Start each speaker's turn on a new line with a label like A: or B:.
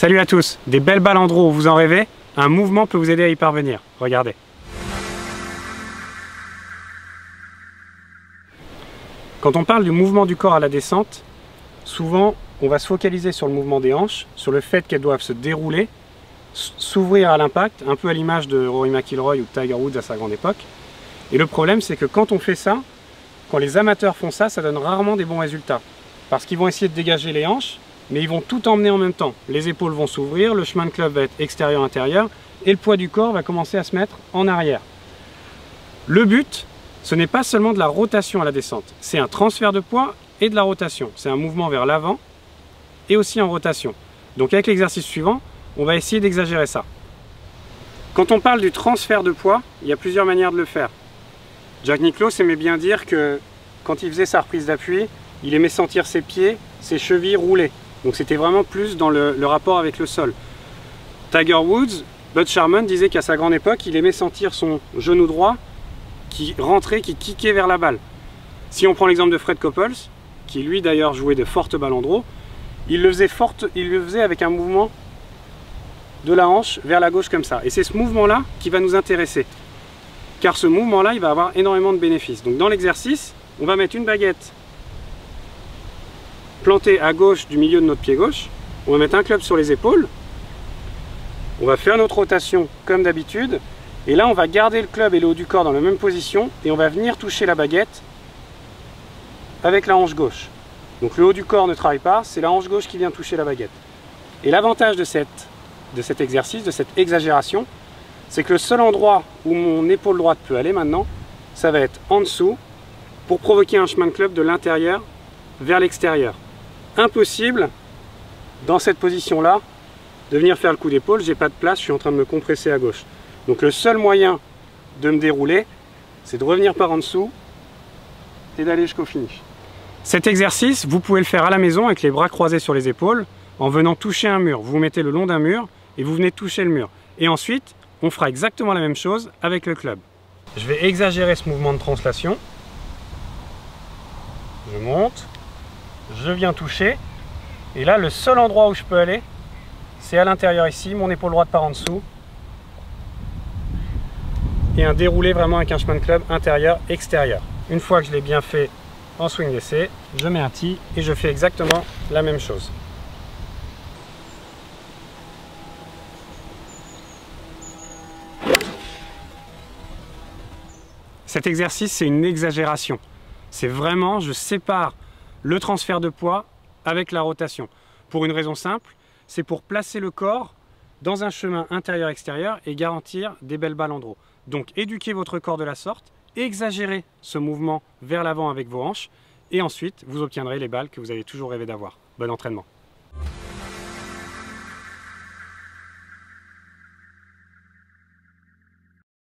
A: Salut à tous, des belles balles en draw, vous en rêvez? Un mouvement peut vous aider à y parvenir, regardez. Quand on parle du mouvement du corps à la descente, souvent on va se focaliser sur le mouvement des hanches, sur le fait qu'elles doivent se dérouler, s'ouvrir à l'impact, un peu à l'image de Rory McIlroy ou Tiger Woods à sa grande époque. Et le problème c'est que quand on fait ça, quand les amateurs font ça, ça donne rarement des bons résultats. Parce qu'ils vont essayer de dégager les hanches, mais ils vont tout emmener en même temps. Les épaules vont s'ouvrir, le chemin de club va être extérieur-intérieur, et le poids du corps va commencer à se mettre en arrière. Le but, ce n'est pas seulement de la rotation à la descente, c'est un transfert de poids et de la rotation. C'est un mouvement vers l'avant et aussi en rotation. Donc avec l'exercice suivant, on va essayer d'exagérer ça. Quand on parle du transfert de poids, il y a plusieurs manières de le faire. Jack Nicklaus aimait bien dire que quand il faisait sa reprise d'appui, il aimait sentir ses pieds, ses chevilles rouler. Donc c'était vraiment plus dans le rapport avec le sol. Tiger Woods, Bud Sharman disait qu'à sa grande époque, il aimait sentir son genou droit qui rentrait, qui kickait vers la balle. Si on prend l'exemple de Fred Couples, qui lui d'ailleurs jouait de fortes balles en draw, il le faisait avec un mouvement de la hanche vers la gauche comme ça. Et c'est ce mouvement-là qui va nous intéresser. Car ce mouvement-là, il va avoir énormément de bénéfices. Donc dans l'exercice, on va mettre une baguette planté à gauche du milieu de notre pied gauche, on va mettre un club sur les épaules, on va faire notre rotation comme d'habitude, et là on va garder le club et le haut du corps dans la même position, et on va venir toucher la baguette avec la hanche gauche. Donc le haut du corps ne travaille pas, c'est la hanche gauche qui vient toucher la baguette. Et l'avantage de cet exercice, de cette exagération, c'est que le seul endroit où mon épaule droite peut aller maintenant, ça va être en dessous, pour provoquer un chemin de club de l'intérieur vers l'extérieur. Impossible dans cette position là de venir faire le coup d'épaule, j'ai pas de place, je suis en train de me compresser à gauche. Donc le seul moyen de me dérouler, c'est de revenir par en dessous et d'aller jusqu'au finish. Cet exercice, vous pouvez le faire à la maison avec les bras croisés sur les épaules en venant toucher un mur. Vous vous mettez le long d'un mur et vous venez toucher le mur. Et ensuite, on fera exactement la même chose avec le club. Je vais exagérer ce mouvement de translation. Je monte. Je viens toucher, et là le seul endroit où je peux aller, c'est à l'intérieur ici, mon épaule droite part en dessous, et un déroulé vraiment avec un chemin de club intérieur-extérieur. Une fois que je l'ai bien fait en swing d'essai, je mets un tee et je fais exactement la même chose. Cet exercice, c'est une exagération. C'est vraiment, je sépare le transfert de poids avec la rotation. Pour une raison simple, c'est pour placer le corps dans un chemin intérieur-extérieur et garantir des belles balles en draw. Donc éduquez votre corps de la sorte, exagérez ce mouvement vers l'avant avec vos hanches et ensuite vous obtiendrez les balles que vous avez toujours rêvé d'avoir. Bon entraînement.